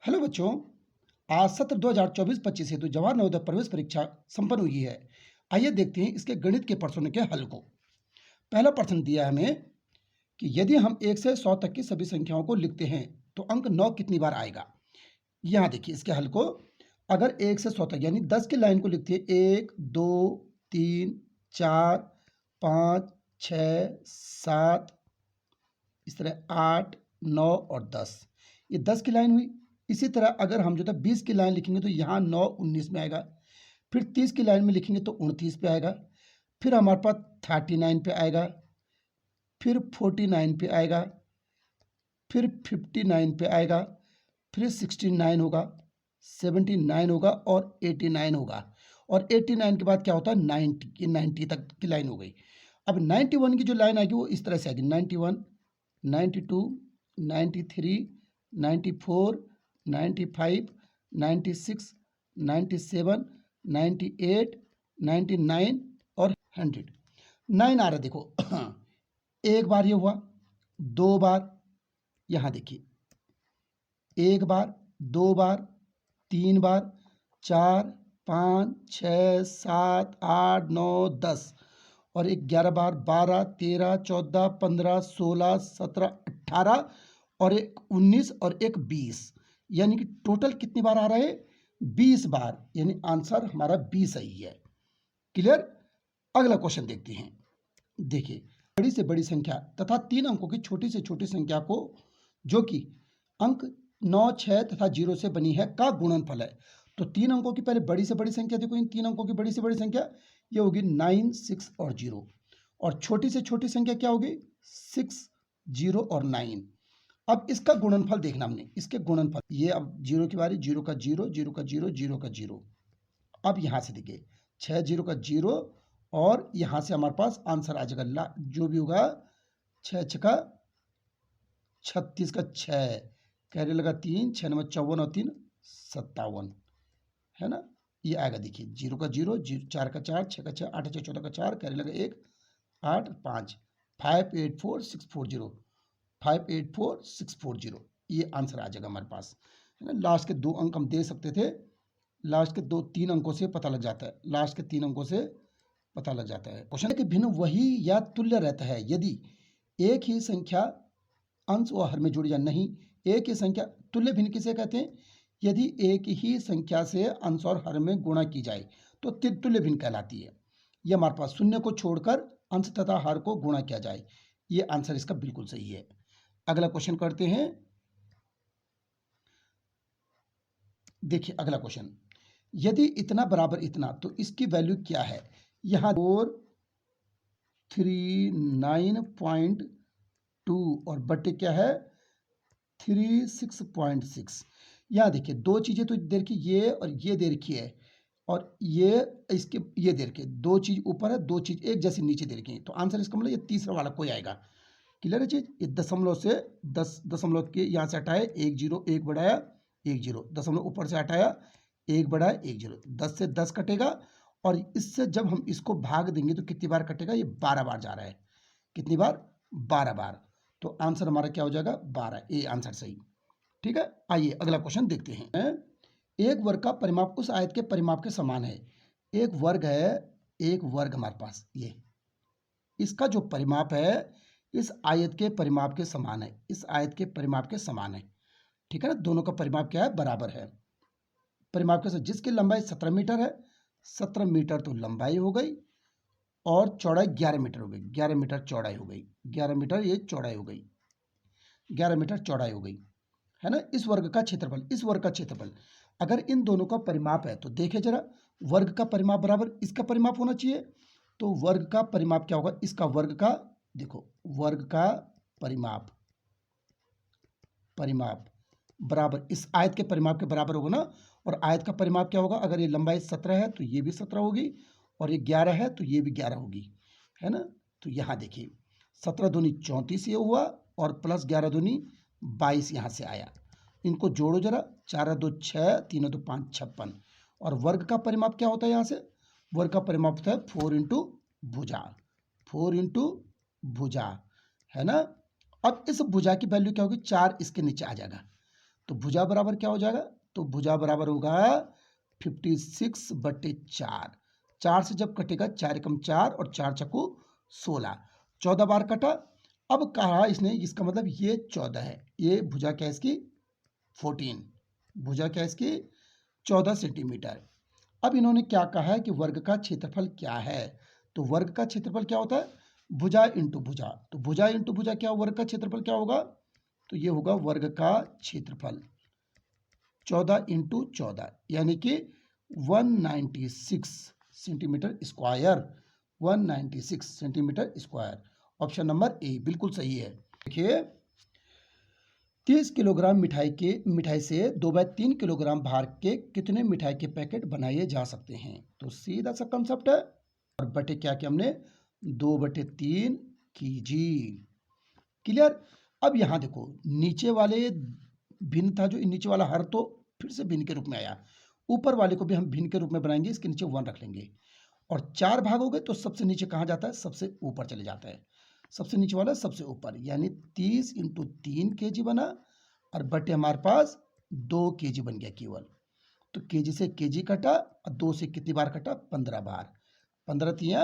Hello बच्चों, आज सत्र 2024-25 हेतु जवाहर नवोदय प्रवेश परीक्षा संपन्न हुई है। आइए देखते हैं इसके गणित के प्रश्नों के हल को। पहला प्रश्न दिया है हमें कि यदि हम 1 से 100 तक की सभी संख्याओं को लिखते हैं तो अंक 9 कितनी बार आएगा। यहाँ देखिए इसके हल को। अगर 1 से 100 तक यानी 10 की लाइन को लिखते हैं 1, 2, 3, 4, 5, 6, 7, इस तरह 8, 9 और 10, ये 10 की लाइन हुई। इसी तरह अगर हम जो था 20 की लाइन लिखेंगे तो यहाँ 9, 19 में आएगा। फिर 30 की लाइन में लिखेंगे तो 29 पे आएगा। फिर हमारे पास 39 पे आएगा। फिर 49 पे आएगा। फिर 59 पे आएगा। फिर 69 होगा, 79 होगा और 89 होगा। और 89 के बाद क्या होता है 90, ये 90 तक की लाइन हो गई। अब 91 की जो लाइन आएगी वो इस तरह से आएगी 91, 92, 93, 94, 95, 96, 97, 98, 99 और 100। 9 आ रहा है देखो। एक बार ये हुआ, 2 बार, यहाँ देखिए 1 बार, 2 बार, 3 बार, 4, 5, 6, 7, 8, 9, 10 और एक 11 बार, 12, 13, 14, 15, 16, 17, 18 और एक 19 और एक 20, यानी कि टोटल कितनी बार आ रहा है 20 बार, यानी आंसर हमारा 20 सही है। क्लियर। अगला क्वेश्चन देखते हैं। देखिए बड़ी से बड़ी संख्या तथा 3 अंकों की छोटी से छोटी संख्या को जो कि अंक 9, 6 तथा 0 से बनी है का गुणनफल है। तो 3 अंकों की पहले बड़ी से बड़ी संख्या देखो, इन 3 अंकों की बड़ी से बड़ी संख्या ये होगी 9, 6 और 0 और छोटी से छोटी संख्या क्या होगी 6, 0 और 9। अब इसका गुणनफल देखना हमने, इसके गुणनफल ये अब 0 की बारी, 0 का 0, 0 का 0, 0 का 0। अब यहां से देखिए 6, 0 का 0 और यहां से हमारे पास आंसर आ जाएगा जो भी होगा 6, 6 का 36 का 6, कैरी लगा 3, 6 नंबर 54 और 3 57, है ना। ये आएगा देखिए 0 का 0, 4 का 4, 6 का 6, 8, 6, 14 का 4, कैरी लगा 1, 8, 5, 584640, 584640, ये आंसर आ जाएगा हमारे पास, है ना। लास्ट के 2 अंक हम दे सकते थे, लास्ट के 3 अंकों से पता लग जाता है, लास्ट के 3 अंकों से पता लग जाता है। क्वेश्चन के भिन्न वही या तुल्य रहता है यदि एक ही संख्या अंश व हर में जुड़ी जाए। नहीं, एक ही संख्या तुल्य भिन्न किसे कहते हैं, यदि एक ही संख्या से अंश और हर में गुणा की जाए तो तुल्य भिन्न कहलाती है। यह हमारे पास शून्य को छोड़कर अंश तथा हर को गुणा किया जाए, ये आंसर इसका बिल्कुल सही है। अगला क्वेश्चन करते हैं। देखिए अगला क्वेश्चन, यदि इतना बराबर इतना तो इसकी वैल्यू क्या है। यहां 439.2 और बटे क्या है 36.6। यहाँ देखिए 2 चीजें तो दे रखी, ये और ये दे रखी है, और ये इसके ये दे रखी है, 2 चीज ऊपर है, 2 चीज एक जैसी नीचे दे रखी है। तो आंसर इसका मतलब ये तीसरा वाला कोई आएगा। क्लियर है चीज। ये दशमलव से 10 दशमलव के यहाँ से हटाए 1 0, 1 बढ़ाया 1 0, दशमलव ऊपर से हटाया 1 बढ़ाया 1 0, 10 से 10 कटेगा और इससे जब हम इसको भाग देंगे तो कितनी बार कटेगा, ये 12 बार जा रहा है। कितनी बार 12 बार। तो आंसर हमारा क्या हो जाएगा 12, ये आंसर सही। ठीक है। आइए अगला क्वेश्चन देखते हैं। एक वर्ग का परिमाप उस आयत के परिमाप के समान है। एक वर्ग है, एक वर्ग हमारे पास, ये इसका जो परिमाप है इस आयत के परिमाप के समान है, इस आयत के परिमाप के समान है। ठीक है ना, दोनों का परिमाप क्या है बराबर है। परिमाप के साथ जिसकी लंबाई 17 मीटर है, 17 मीटर तो लंबाई हो गई और चौड़ाई 11 मीटर हो गई, 11 मीटर चौड़ाई हो गई, 11 मीटर ये चौड़ाई हो गई, 11 मीटर चौड़ाई हो गई, है ना। इस वर्ग का क्षेत्रफल, इस वर्ग का क्षेत्रफल, अगर इन दोनों का परिमाप है तो देखे जरा, वर्ग का परिमाप बराबर इसका परिमाप होना चाहिए। तो वर्ग का परिमाप क्या होगा, इसका वर्ग का, देखो वर्ग का परिमाप, परिमाप बराबर इस आयत के परिमाप के बराबर होगा ना। और आयत का परिमाप क्या होगा, अगर ये लंबाई 17 है तो ये भी 17 होगी और ये 11 है तो ये भी 11 होगी, है ना। तो यहाँ देखिए 17 दूनी 34 ये हुआ और प्लस 11 दूनी 22 यहाँ से आया। इनको जोड़ो जरा, 4 2 6, 3 2 5 56। और वर्ग का परिमाप क्या होता है, यहाँ से वर्ग का परिमाप होता है 4 इंटू भुजा, 4 इंटू भुजा, है ना। अब इस भुजा की वैल्यू क्या होगी, 4 इसके नीचे आ जाएगा। तो भुजा बराबर क्या हो जाएगा, तो भुजा बराबर होगा 56/4। 4 से जब कटेगा 4 एकम 4 और 4 चक्कू 16, 14 बार कटा। अब कहा इसने, इसका मतलब ये 14 है, ये भुजा क्या है इसकी 14, भुजा क्या है इसकी 14 सेंटीमीटर। अब इन्होंने क्या कहा है कि वर्ग का क्षेत्रफल क्या है, तो वर्ग का क्षेत्रफल क्या होता है, भुजा इंटू भुजा, तो भुजा इंटू भुजा क्या, वर्ग का क्षेत्रफल क्या होगा, तो ये होगा वर्ग का क्षेत्रफल 14 इंटू 14 यानी कि 196 centimetre square, 196 centimetre square. Option number A बिल्कुल सही है। देखिए 30 किलोग्राम मिठाई से 2/3 किलोग्राम भार के कितने मिठाई के पैकेट बनाए जा सकते हैं, तो सीधा सा कंसेप्ट है, और बटे क्या किया हमने 2/3 कीजी। क्लियर। अब यहां देखो नीचे वाले भिन्न था, जो नीचे वाला हर तो फिर से भिन्न के रूप में आया, ऊपर वाले को भी हम भिन्न के रूप में बनाएंगे, इसके नीचे 1 रख लेंगे, और 4 भाग हो गए तो सबसे नीचे कहाँ जाता है, सबसे ऊपर चले जाता है, सबसे नीचे वाला सबसे ऊपर, यानी 30 इंटू 3 केजी बना, और बटे हमारे पास 2 केजी बन गया केवल। तो केजी से केजी कटा, और 2 से कितनी बार कटा, 15 बार, 15 तिया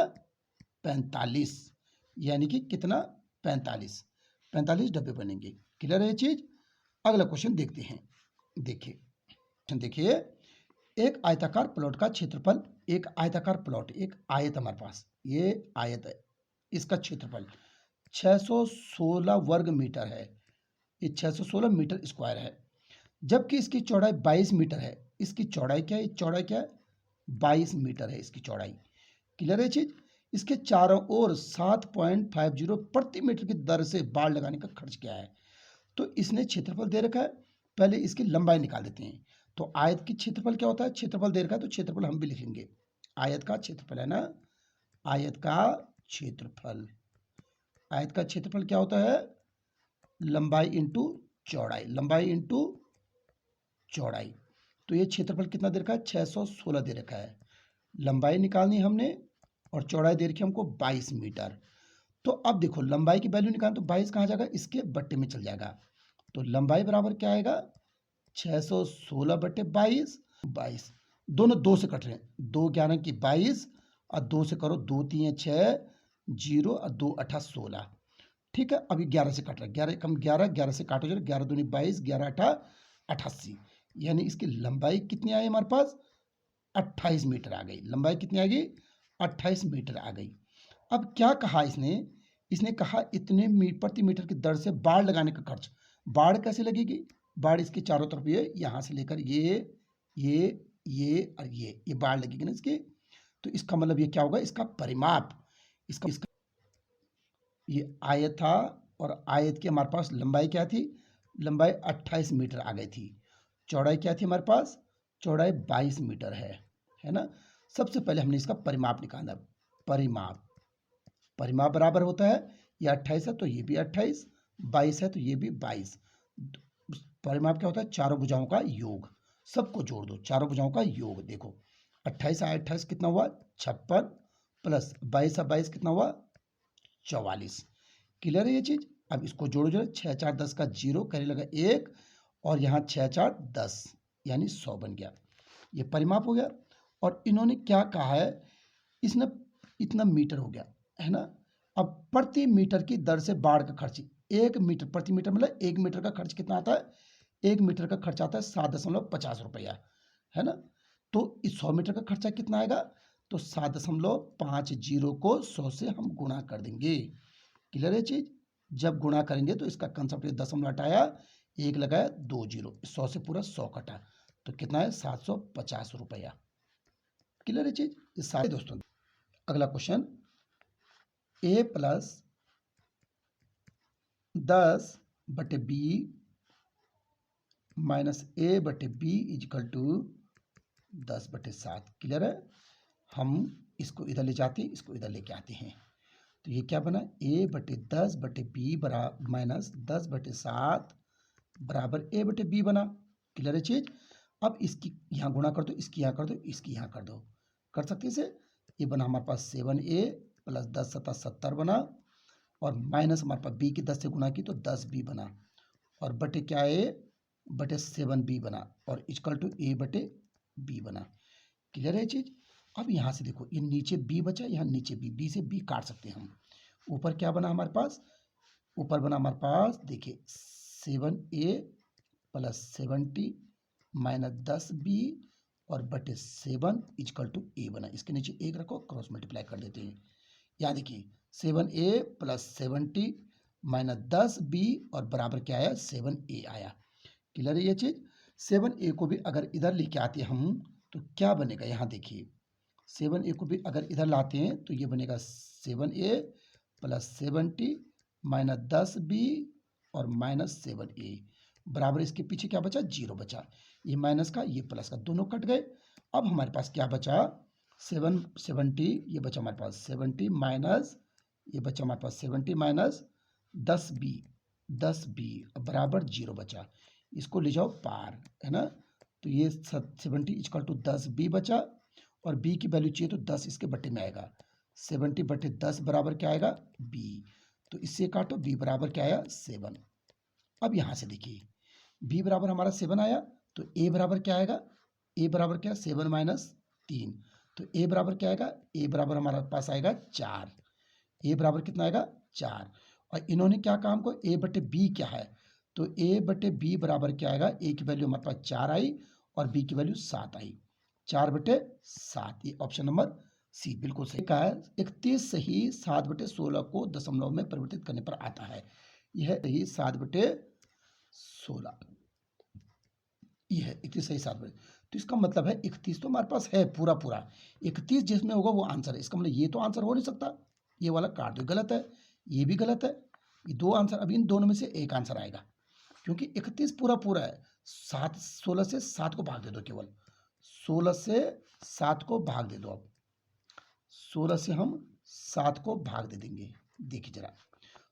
45, यानी कि कितना 45 डब्बे बनेंगे। क्लियर है ये चीज। अगला क्वेश्चन देखते हैं। देखिए एक आयताकार प्लॉट का क्षेत्रफल, एक आयताकार प्लॉट, एक आयत हमारे पास, ये आयत है, इसका क्षेत्रफल 616 वर्ग मीटर है, ये 616 मीटर स्क्वायर है, जबकि इसकी चौड़ाई 22 मीटर है। इसकी चौड़ाई क्या है, चौड़ाई क्या है 22 मीटर है इसकी चौड़ाई। क्लियर है चीज। इसके चारों ओर 7.50 प्रति मीटर की दर से बाड़ लगाने का खर्च क्या है, तो इसने क्षेत्रफल दे रखा है, पहले इसकी लंबाई निकाल देते हैं। तो आयत की क्षेत्रफल क्या होता है, क्षेत्रफल दे रखा है तो क्षेत्रफल हम भी लिखेंगे, आयत का क्षेत्रफल है ना, आयत का क्षेत्रफल, आयत का क्षेत्रफल क्या होता है, लंबाई इंटू चौड़ाई, लंबाई इंटू चौड़ाई। तो ये क्षेत्रफल कितना दे रखा है, 616 दे रखा है, लंबाई निकालनी हमने, और चौड़ाई दे रखी है हमको 22 मीटर। तो अब देखो लंबाई की वैल्यू निकालना, तो 22 कहाँ जाएगा, इसके बट्टे में चल जाएगा, तो लंबाई बराबर क्या आएगा 616/22, 22 दोनों 2 से कट रहे हैं, 2 11 की 22, और 2 से करो, 2 3 6 0 और 2 8 16, ठीक है। अभी 11 से कट रहा है, 11 कम 11, 11 से काटो जरा, 11 दूनी 22, 11 8 88, यानी इसकी लंबाई कितनी आई हमारे पास 28 मीटर आ गई, लंबाई कितनी आ गई 28 मीटर आ गई। अब क्या कहा इसने, इसने कहा इतने प्रति मीटर की दर से बाड़ लगाने का खर्च। बाड़ कैसे लगेगी, बाड़ इसके चारों तरफ, ये यहां से लेकर ये और ये बाड़ लगेगी ना इसकी। तो इसका मतलब ये क्या होगा, इसका परिमाप, इसका ये आयत था, और आयत की हमारे पास लंबाई क्या थी, लंबाई 28 मीटर आ गई थी, चौड़ाई क्या थी हमारे पास, चौड़ाई 22 मीटर है ना। सबसे पहले हमने इसका परिमाप निकाला, परिमाप, परिमाप बराबर होता है, ये 28 है तो ये भी 28, 22 है तो ये भी 22, परिमाप क्या होता है, चारों भुजाओं का योग, सबको जोड़ दो, चारों भुजाओं का योग। देखो 28 है 28 कितना हुआ 56, प्लस 22 है 22 कितना हुआ 44। क्लियर है ये चीज। अब इसको जोड़ो, जो 6 4 10 का 0 करने लगा 1, और यहाँ 6 4 10 यानी 100 बन गया, ये परिमाप हो गया। और इन्होंने क्या कहा है, इसने इतना मीटर हो गया है ना। अब प्रति मीटर की दर से बाढ़ का खर्च, 1 मीटर प्रति मीटर मतलब 1 मीटर का खर्च कितना आता है, 1 मीटर का खर्च आता है 7.50 रुपया, है ना। तो इस 100 मीटर का खर्चा कितना आएगा, तो 7.50 को 100 से हम गुणा कर देंगे। क्लियर है चीज। जब गुणा करेंगे तो इसका कंसेप्ट दशमलव हटाया, 1 लगाया 2 0, 100 से पूरा 100 कटा, तो कितना है 750 रुपया। क्लियर है चीज। ये सारे दोस्तों। अगला question, a plus 10/b minus a/b equal to 10/7। Clear है। हम इसको इधर ले जाते हैं, इसको इधर लेके आते हैं, तो ये क्या बना a/10/b बराबर माइनस 10/7 बराबर a/b बना। क्लियर है चीज। अब इसकी यहाँ गुणा कर दो, इसकी यहाँ कर दो, इसकी यहाँ कर दो, कर सकते इसे। ये बना हमारे पास 7a प्लस 10 7 70 बना, और माइनस हमारे पास b की 10 से गुणा की तो 10b बना, और बटे क्या है बटे 7b बना और इक्वल टू a बटे b बना। क्लियर है ये चीज। अब यहाँ से देखो ये नीचे b बचा, यहाँ नीचे b से b काट सकते हैं हम। ऊपर क्या बना हमारे पास, ऊपर बना हमारे पास देखिए 7a प्लस 70 माइनस 10b और बटे 7 इक्वल टू a बना। इसके नीचे एक रखो, क्रॉस मल्टीप्लाई कर देते हैं। यहाँ देखिए 7a प्लस 70 माइनस 10b और बराबर क्या आया, 7a आया। क्लियर है ये चीज। 7a को भी अगर इधर लेके आते हैं हम तो क्या बनेगा, यहाँ देखिए 7a को भी अगर इधर लाते हैं तो ये बनेगा 7a प्लस 70 माइनस 10b और माइनस 7a बराबर इसके पीछे क्या बचा, 0 बचा। ये माइनस का ये प्लस का दोनों कट गए। अब हमारे पास क्या बचा, 770 ये बचा हमारे पास 70 माइनस ये बचा हमारे पास 70 माइनस 10b बराबर 0 बचा। इसको ले जाओ पार, है ना। तो ये 70 इक्वल टू 10b बचा और b की वैल्यू चाहिए तो 10 इसके बट्टे में आएगा। 70 बट्टे 10 बराबर क्या आएगा, b। तो इससे काटो, b बराबर क्या आया, 7। अब यहाँ से देखिए b बराबर हमारा 7 आया तो a बराबर क्या आएगा, a बराबर क्या, 7 माइनस 3। तो a बराबर क्या आएगा, a बराबर हमारे पास आएगा 4। a बराबर कितना आएगा, 4। और इन्होंने क्या काम को, a बटे b क्या है, तो a बटे b बराबर क्या आएगा, a की वैल्यू हमारे पास 4 आई और b की वैल्यू 7 आई। 4 बटे 7, ये ऑप्शन नंबर सी बिल्कुल सही का है। 31 सही 7 बटे 16 को दशमलव में परिवर्तित करने पर आता है। यह सही 7 बटे 16, यह है 31 सही 7 बटे। तो इसका मतलब है 31 तो हमारे पास है पूरा पूरा, 31 जिसमें होगा वो आंसर है। इसका मतलब ये तो आंसर हो नहीं सकता, ये वाला काट दो, गलत है, ये भी गलत है। ये दो आंसर, अब इन दोनों में से एक आंसर आएगा क्योंकि 31 पूरा पूरा है। 16 से 7 को भाग दे दो, केवल 16 से 7 को भाग दे दो। अब 16 से हम 7 को भाग दे देंगे। देखिए जरा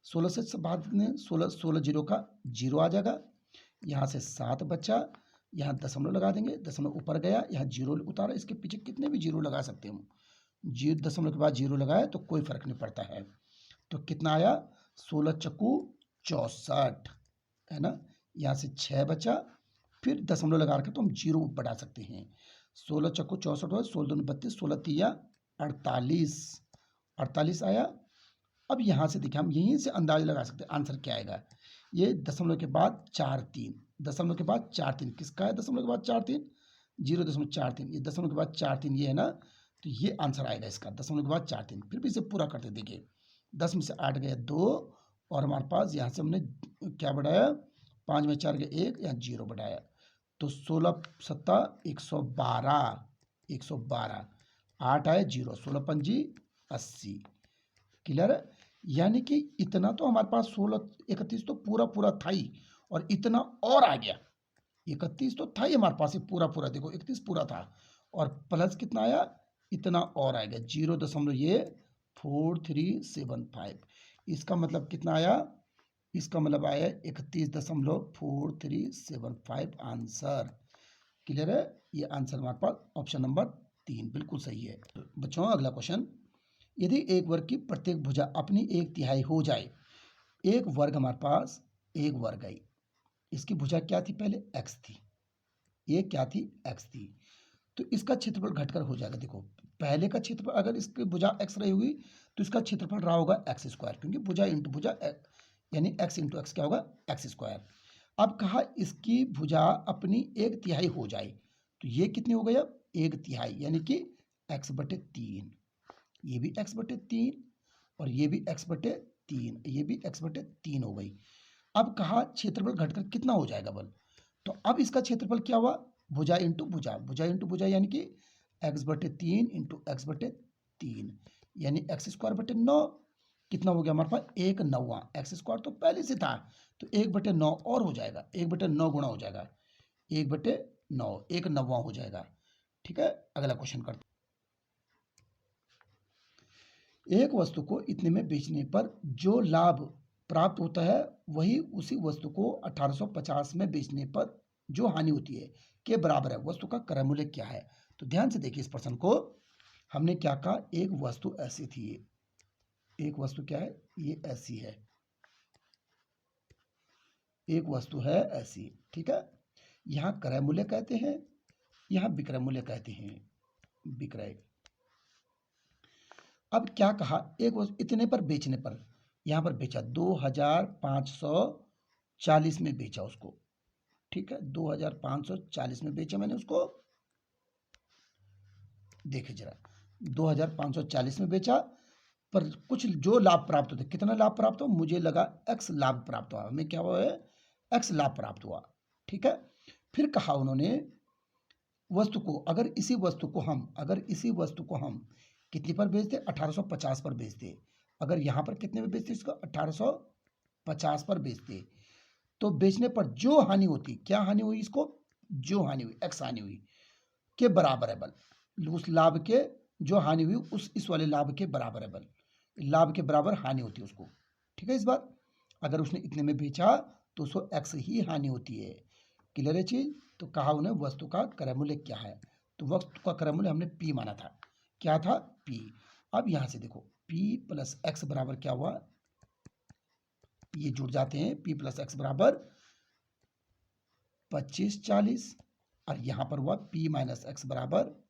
16 से भाग दें, 16 जीरो का 0 आ जाएगा। यहाँ से 7 बचा, यहाँ दशमलव लगा देंगे, दशमलव ऊपर गया, यहाँ 0 उतारा, इसके पीछे कितने भी 0 लगा सकते हैं हम। दशमलव के बाद 0 लगाए तो कोई फर्क नहीं पड़ता है। तो कितना आया, 16 चक्कू 64, है ना। यहाँ से 6 बचा, फिर दशमलव लगा के तो हम 0 बढ़ा सकते हैं। 16 चक्कू 64 हुआ, 16 दूनी 32, 16 तिया 48 आया। अब यहाँ से देखिए हम यहीं से अंदाजा लगा सकते हैं आंसर क्या आएगा। ये दशमलव के बाद 4-3, दशमलव के बाद 4-3 किसका है, दशमलव के बाद 4-3 0.43, ये दशमलव के बाद 4-3 ये है ना। तो ये आंसर आएगा इसका, दशमलव के बाद 4-3। फिर भी इसे पूरा करते देखिए, 10 में से 8 गया 2 और हमारे पास यहाँ से हमने क्या बढ़ाया, 5 में 4 गया 1, यहाँ 0 बढ़ाया। तो 16 सत्ता 112, 112, 8 आया 0, 16 पंजी 80। क्लियर है। यानी कि इतना तो हमारे पास 31 तो पूरा पूरा था ही, और इतना और आ गया। 31 तो था ही हमारे पास, पूरा पूरा देखो 31 पूरा था और प्लस कितना आया, इतना और आएगा 0.4375। इसका मतलब कितना आया, इसका मतलब आया 31.4375 आंसर। क्लियर है। ये आंसर हमारे पास ऑप्शन नंबर 3 बिल्कुल सही है। बच्चों अगला क्वेश्चन, यदि एक वर्ग की प्रत्येक भुजा अपनी 1/3 हो जाए, एक वर्ग हमारे पास एक वर्ग आई, इसकी भुजा क्या थी, पहले x थी, ये क्या थी, x थी। तो इसका क्षेत्रफल घटकर हो जाएगा। देखो पहले का क्षेत्रफल अगर इसकी भुजा x रही होगी तो इसका क्षेत्रफल रहा होगा x स्क्वायर, क्योंकि भुजा इंटू भुजा यानी x इंटू एक्स क्या होगा, x स्क्वायर। अब कहा इसकी भुजा अपनी 1/3 हो जाए, तो ये कितनी हो गई, अब 1/3 यानी कि x/3, ये भी x/3 और ये भी x/3, ये भी x/3 हो गई। अब कहा क्षेत्रफल घटकर कितना हो जाएगा बल, तो अब इसका क्षेत्रफल क्या हुआ, भुजा इंटू भुजा, भुजा इंटू भुजा यानी कि x/3 इंटू x/3 यानी x²/9 कितना हो गया हमारे पास, 1/9। x² तो पहले से था तो 1/9 और हो जाएगा, 1/9 गुणा हो जाएगा, 1/9 1/9 हो जाएगा। ठीक है, अगला क्वेश्चन करते। एक वस्तु को इतने में बेचने पर जो लाभ प्राप्त होता है वही उसी वस्तु को 1850 में बेचने पर जो हानि होती है के बराबर है। वस्तु का क्रय मूल्य क्या है। तो ध्यान से देखिए इस प्रश्न को, हमने क्या कहा, एक वस्तु ऐसी थी, एक वस्तु क्या है, ये ऐसी है, एक वस्तु है ऐसी, ठीक है। यहाँ क्रय मूल्य कहते हैं, यहाँ विक्रय मूल्य कहते हैं, विक्रय। अब क्या कहा, एक वस्तु इतने पर बेचने पर, यहाँ पर बेचा 2540 में बेचा उसको, ठीक है, 2540 में बेचा मैंने उसको। देखिए जरा, 2540 में बेचा, पर कुछ जो लाभ प्राप्त होते, कितना लाभ प्राप्त हो, मुझे लगा x लाभ प्राप्त हुआ, हमें क्या हुआ है, x लाभ प्राप्त हुआ, ठीक है। फिर कहा उन्होंने वस्तु को, अगर इसी वस्तु को हम कितने पर बेचते, 1850 पर बेचते, अगर यहाँ पर कितने में बेचते, इसको 1850 पर बेचते, तो बेचने पर जो हानि होती, क्या हानि हुई, इसको जो हानि हुई, x हानि हुई के बराबर है बल, उस लाभ के जो हानि हुई उस इस वाले लाभ के बराबर है बल, लाभ के बराबर हानि होती है उसको, ठीक है। इस बार अगर उसने इतने में बेचा तो उसको x ही हानि होती है, क्लियर है चीज। तो कहा उन्हें वस्तु का क्रय मूल्य क्या है, तो वस्तु का क्रय मूल्य हमने p माना था, क्या था, p। अब यहां से देखो p प्लस x बराबर क्या हुआ, ये जुड़ जाते हैं, p प्लस x बराबर 2540, और यहां पर हुआ p माइनस x बराबर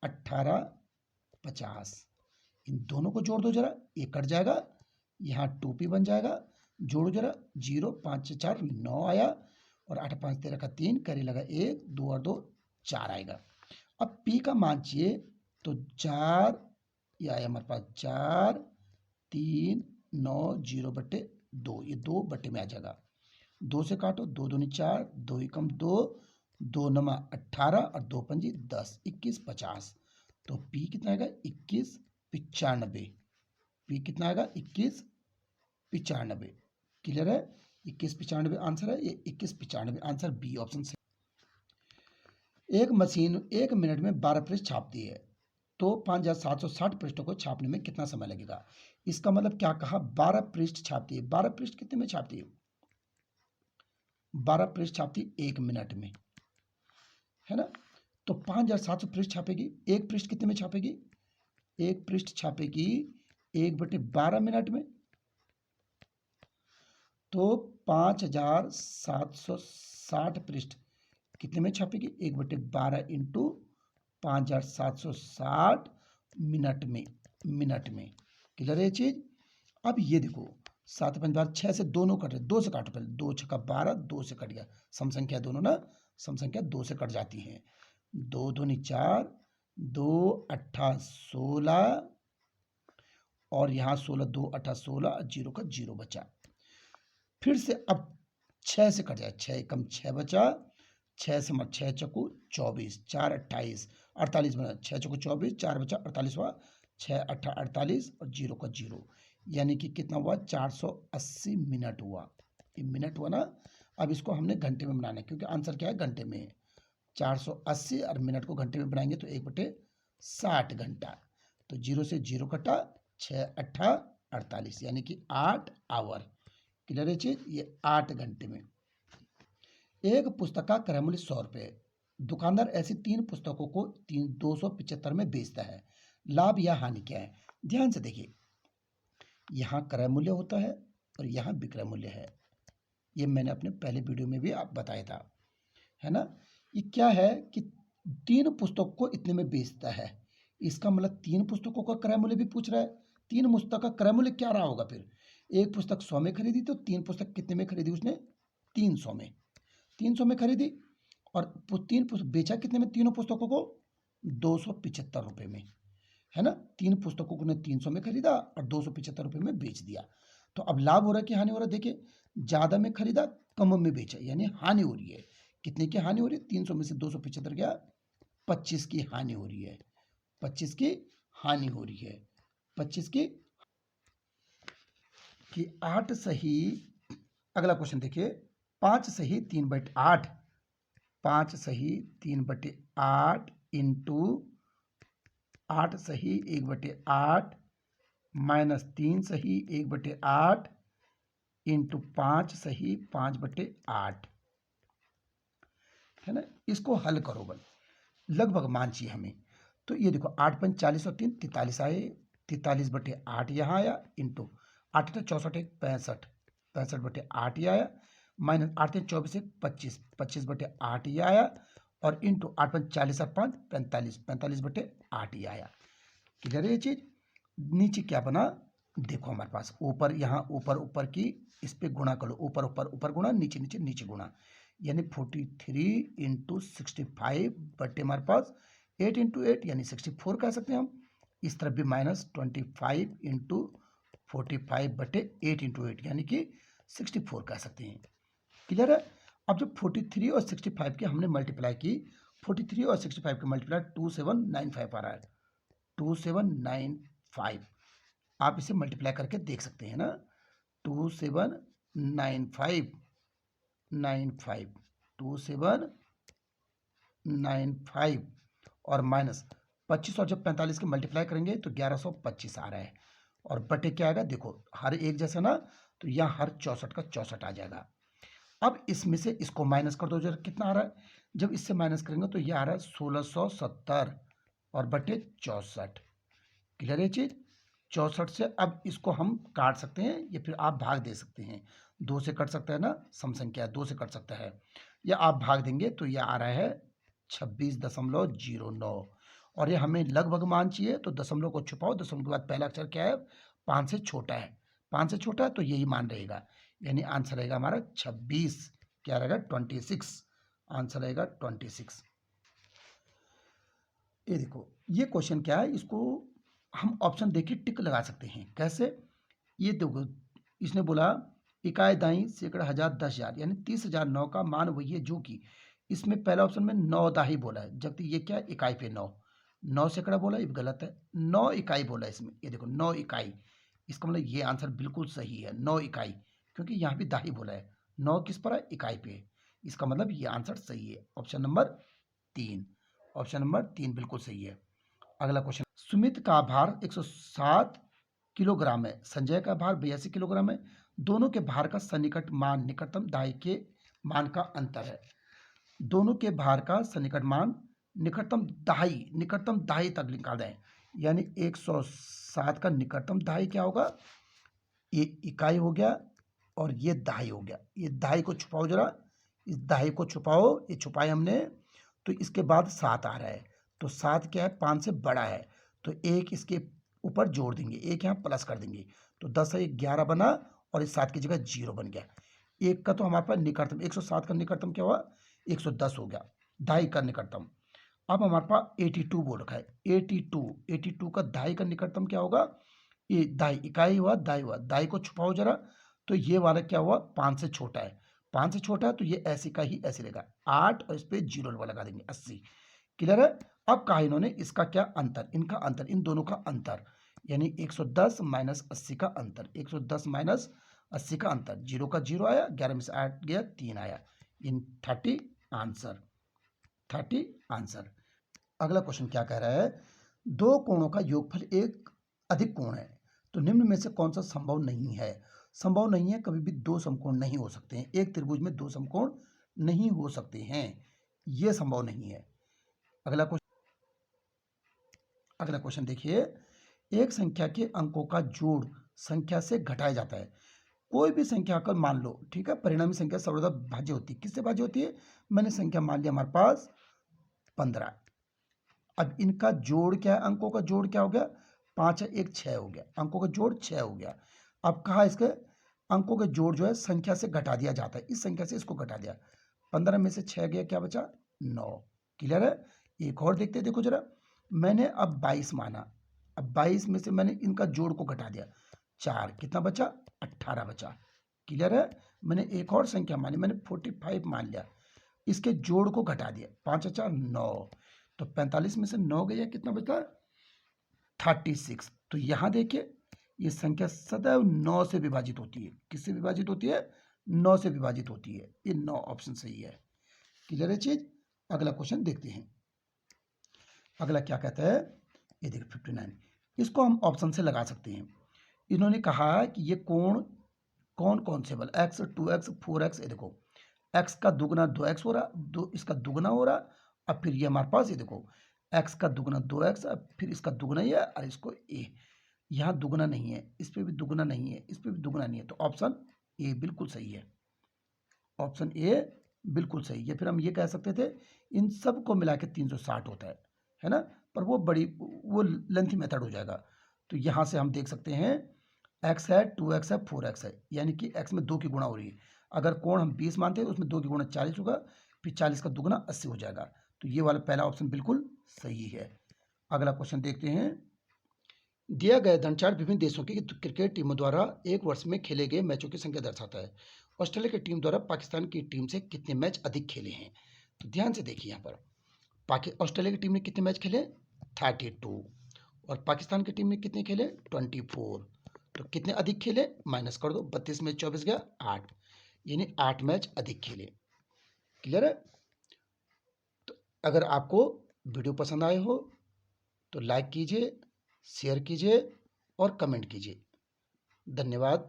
1850। इन दोनों को जोड़ दो जरा, ये कट जाएगा, यहाँ 2p बन जाएगा, जोड़ो जरा, 0 5 4 9 आया, और 8 5 13 का 3, करी लगा 1 2 और 2 4 आएगा। अब p का मान चाहिए तो 4, ये आया हमारे पास 4 3 9 0 बटे 2, ये 2 बटे में आ जाएगा, 2 से काटो, 2 दूनी 4, 2 एकम 2, 2 नमा 18 और 2 पंजी 10, 21 50, तो p कितना आएगा, 21 95, p कितना आएगा, 21 95, क्लियर है, 21 95 आंसर है, ये 21 95 आंसर बी ऑप्शन से। एक मशीन 1 मिनट में 12 पृष्ठ छापती है, तो 5760 पृष्ठों को छापने में कितना समय लगेगा। इसका मतलब क्या कहा, 12 पृष्ठ छापती है, 12 पृष्ठ कितने में छापती है, 12 पृष्ठ छापती 1 मिनट में, है ना। तो 5700 पृष्ठ छापेगी, एक पृष्ठ कितने में छापेगी, एक पृष्ठ छापेगी 1/12 मिनट में, तो 5760 पृष्ठ कितने में छापेगी, 1/12 इंटू 5760 मिनट में, क्लियर है ये चीज। अब ये देखो 7 5 12 6 से दोनों कट रहे, 2 से काटो पहले, 2 6 12, 2 से कट गया, सम संख्या दोनों ना, सम संख्या 2 से कट जाती हैं, 2 दूनी 4, 2 8 16, और यहाँ 16 2 8 16, 0 का 0 बचा। फिर से अब 6 से कट जाए, 6 एकम 6 बचा, 6 से मत 6 चकू 24, 4 28 48 बना, 6 चकू 24, 4 बचा 48 हुआ, 6 8 48 और 0 का 0, यानी कि कितना हुआ, 480 मिनट हुआ, ये मिनट हुआ ना। अब इसको हमने घंटे में बनाना है, क्योंकि आंसर क्या है, घंटे में है, 480 और मिनट को घंटे में बनाएंगे तो 1/60 घंटा, तो 0 से 0 कटा, 6 8 48, यानी कि 8 आवर, क्लियर है चीज, ये 8 घंटे में। एक पुस्तक का क्रय मूल्य 100 रुपये, दुकानदार ऐसी 3 पुस्तकों को 275 में बेचता है, लाभ या हानि क्या है। ध्यान से देखिए, यहाँ क्रय मूल्य होता है और यहाँ विक्रय मूल्य है, ये मैंने अपने पहले वीडियो में भी आप बताया था, है ना। ये क्या है कि 3 पुस्तक को इतने में बेचता है, इसका मतलब 3 पुस्तकों का क्रय मूल्य भी पूछ रहा है, 3 पुस्तक का क्रय मूल्य क्या रहा होगा फिर, एक पुस्तक 100 में खरीदी तो 3 पुस्तक कितने में खरीदी उसने, 300 में, 300 में खरीदी, और 3 पुस्तक बेचा कितने में, तीनों पुस्तकों को 275 रुपये में, है ना। 3 पुस्तकों को ने 300 में खरीदा और 275 रुपये में बेच दिया, तो अब लाभ हो रहा है कि हानि हो रहा है, देखिए ज़्यादा में खरीदा कम में बेचा, यानी हानि हो रही है, कितने की हानि हो रही है, 300 में से 275 गया, 25 की हानि हो रही है, 25 की हानि हो रही है, 25 की, कि 8 सही, अगला क्वेश्चन देखिए, 5 सही 3/8, 5 सही 3/8 इंटू 8 सही 1/8 माइनस 3 सही 1/8 इंटू 5 सही 5/8, है ना। इसको हल करो बल, लगभग मान चाहिए हमें, तो ये देखो 8 5 40 और 3 43 आए, 43/8 यहाँ आया, इंटू 8 8 64 65 65/8 ये आया, माइनस 8 3 24 1 25, 25/8 ये आया, और इंटू 8 5 40 और 5 45, 45/8 ये आया। क्लियर है ये चीज। नीचे क्या बना, देखो हमारे पास ऊपर, यहाँ ऊपर ऊपर की इस पे गुणा करो, ऊपर ऊपर ऊपर गुणा, नीचे नीचे नीचे गुणा, यानी 43 इंटू 65 हमारे पास 8 इंटू 8 यानी 64 कह सकते हैं हम। इस तरफ भी माइनस 25 इंटू 45/8 इंटू 8 यानी कि 64 कह सकते हैं। क्लियर है। अब जब 43 और 65 के हमने मल्टीप्लाई की, 43 और 65 के मल्टीप्लाई 2795 आ रहा है, 2795। आप इसे मल्टीप्लाई करके देख सकते हैं ना, 2795 2795 और माइनस 25, और जब 45 के मल्टीप्लाई करेंगे तो 1125 आ रहा है, और बटे क्या आएगा, देखो हर एक जैसा ना, तो यहाँ हर 64 का 64 आ जाएगा। अब इसमें से इसको माइनस कर दो, जरा कितना आ रहा है, जब इससे माइनस करेंगे तो ये आ रहा है 1670 और बटे 64। क्लियर है चीज। 64 से अब इसको हम काट सकते हैं, या फिर आप भाग दे सकते हैं, 2 से कट सकता है ना, सम संख्या 2 से कट सकता है, या आप भाग देंगे तो ये आ रहा है 26.09, और ये हमें लगभग मान चाहिए, तो दशमलव को छुपाओ, दशमलव के बाद पहला अक्षर क्या है, 5 से छोटा है, 5 से छोटा है तो यही मान रहेगा, यानी आंसर रहेगा हमारा 26, क्या रहेगा 26, आंसर रहेगा 26। ये देखो ये क्वेश्चन क्या है, इसको हम ऑप्शन देखिए टिक लगा सकते हैं, कैसे, ये देखो इसने बोला इकाई दाई सैकड़ा हजार 10,000 यानी 30,009 का मान वही है जो कि, इसमें पहला ऑप्शन में 9 दाही बोला है, जबकि ये क्या है, इकाई पे 9, 9 सैकड़ा बोला, ये गलत है, 9 इकाई बोला है इसमें, ये देखो 9 इकाई, इसका मतलब ये आंसर बिल्कुल सही है, 9 इकाई, क्योंकि यहाँ भी दाही बोला है, 9 किस पर है, इकाई पे, इसका मतलब ये आंसर सही है, ऑप्शन नंबर 3, ऑप्शन नंबर 3 बिल्कुल सही है। अगला क्वेश्चन, सुमित का भार 107 किलोग्राम है, संजय का भार 82 किलोग्राम है, दोनों के भार का सन्निकट मान निकटतम दाई के मान का अंतर है। दोनों के भार का सन्निकट मान निकटतम दाई तक निकाल दें, यानी 107 का निकटतम दाई क्या होगा, ये इकाई हो गया और ये दाई हो गया, ये दाई को छुपाओ जरा, इस दाई को छुपाओ, ये छुपाए हमने, तो इसके बाद 7 आ रहा है, तो 7 क्या है, 5 से बड़ा है, तो एक इसके ऊपर जोड़ देंगे, एक यहाँ प्लस कर देंगे, तो 10 है 11 बना, और इस 7 की जगह 0 बन गया। एक का तो हमारे पास निकटतम 107 का निकटतम क्या हुआ, 110 हो गया, दाई का निकटतम। अब हमारे पास 82 बोल रखा है, 82 का दाई का निकटतम क्या होगा, ये दाई इकाई हुआ, दाई को छुपाओ जरा, तो ये वाला क्या हुआ, 5 से छोटा है, 5 से छोटा है तो ये ऐसे का ही ऐसे रहेगा, 8 और इस पे 0 लगा देंगे, 80। क्लियर है। अब कहा इन्होंने इसका क्या अंतर, इनका अंतर, इन दोनों का अंतर, यानी 110 माइनस 80 का अंतर, 110 माइनस 80 का अंतर, 0 का 0 आया, 11 में से 8 गया 3 आया, इन 30 आंसर, 30 आंसर। अगला क्वेश्चन क्या कह रहा है, दो कोणों का योगफल एक अधिक कोण है, तो निम्न में से कौन सा संभव नहीं है। संभव नहीं है, कभी भी दो समकोण नहीं हो सकते हैं, एक त्रिभुज में दो समकोण नहीं हो सकते हैं, यह संभव नहीं है। अगला क्वेश्चन देखिए, एक संख्या के अंकों का जोड़ संख्या से घटाया जाता है, कोई भी संख्या का मान लो, ठीक है, परिणामी संख्या सर्वदा भाज्य होती है, किससे भाज्य होती है, मैंने संख्या मान लिया हमारे पास 15, अब इनका जोड़ क्या है, अंकों का जोड़ क्या हो गया, 5 है 1 6 हो गया, अंकों का जोड़ 6 हो गया। अब कहा इसके अंकों का जोड़ जो है संख्या से घटा दिया जाता है, इस संख्या से इसको घटा दिया, 15 में से 6 गया, क्या बचा 9। क्लियर है। एक और देखते, देखो जरा, मैंने अब 22 माना, अब 22 में से मैंने इनका जोड़ को घटा दिया, 4, कितना बचा 18 बचा। क्लियर है। मैंने एक और संख्या मानी, मैंने 45 मान लिया, इसके जोड़ को घटा दिया, 5 4 9, तो 45 में से 9 गया, कितना बचा 36। तो यहां देखिए ये संख्या सदैव 9 से विभाजित होती है, किससे विभाजित होती है, 9 से विभाजित होती है, ये 9 ऑप्शन सही है। क्लियर है चीज। अगला क्वेश्चन देखते हैं, अगला क्या कहता है, ये देखिए 59, इसको हम ऑप्शन से लगा सकते हैं। इन्होंने कहा कि ये कोण कौन कौन से बल, x 2x 4x, ये देखो x का दुगना 2x हो रहा, इसका दुगना हो रहा, अब फिर ये हमारे पास ये देखो x का दुगना 2x, अब फिर इसका दुगना ही है, और इसको a, यहाँ दुगना नहीं है, इस पे भी दुगना नहीं है, इस पे भी दुगना नहीं है, तो ऑप्शन ए बिल्कुल सही है, ऑप्शन ए बिल्कुल सही है। फिर हम ये कह सकते थे इन सब को मिला के 360 होता है ना, पर वो लेंथी मेथड हो जाएगा। तो यहाँ से हम देख सकते हैं x है, 2x है, 4x है, यानी कि x में 2 की गुणा हो रही है। अगर कोण हम 20 मानते हैं तो उसमें 2 की गुणा 40 होगा, फिर 40 का दुगुना 80 हो जाएगा। तो ये वाला पहला ऑप्शन बिल्कुल सही है। अगला क्वेश्चन देखते हैं। दिया गया धनचार्ट विभिन्न देशों की क्रिकेट टीमों द्वारा एक वर्ष में खेले गए मैचों की संख्या दर्शाता है। ऑस्ट्रेलिया की टीम द्वारा पाकिस्तान की टीम से कितने मैच अधिक खेले हैं? तो ध्यान से देखिए यहाँ पर ऑस्ट्रेलिया की टीम ने कितने मैच खेले? 32। और पाकिस्तान की टीम ने कितने खेले? 24। तो कितने अधिक खेले? माइनस कर दो, 32 में 24 गया 8, यानी 8 मैच अधिक खेले। क्लियर है? तो अगर आपको वीडियो पसंद आए हो तो लाइक कीजिए, शेयर कीजिए और कमेंट कीजिए। धन्यवाद।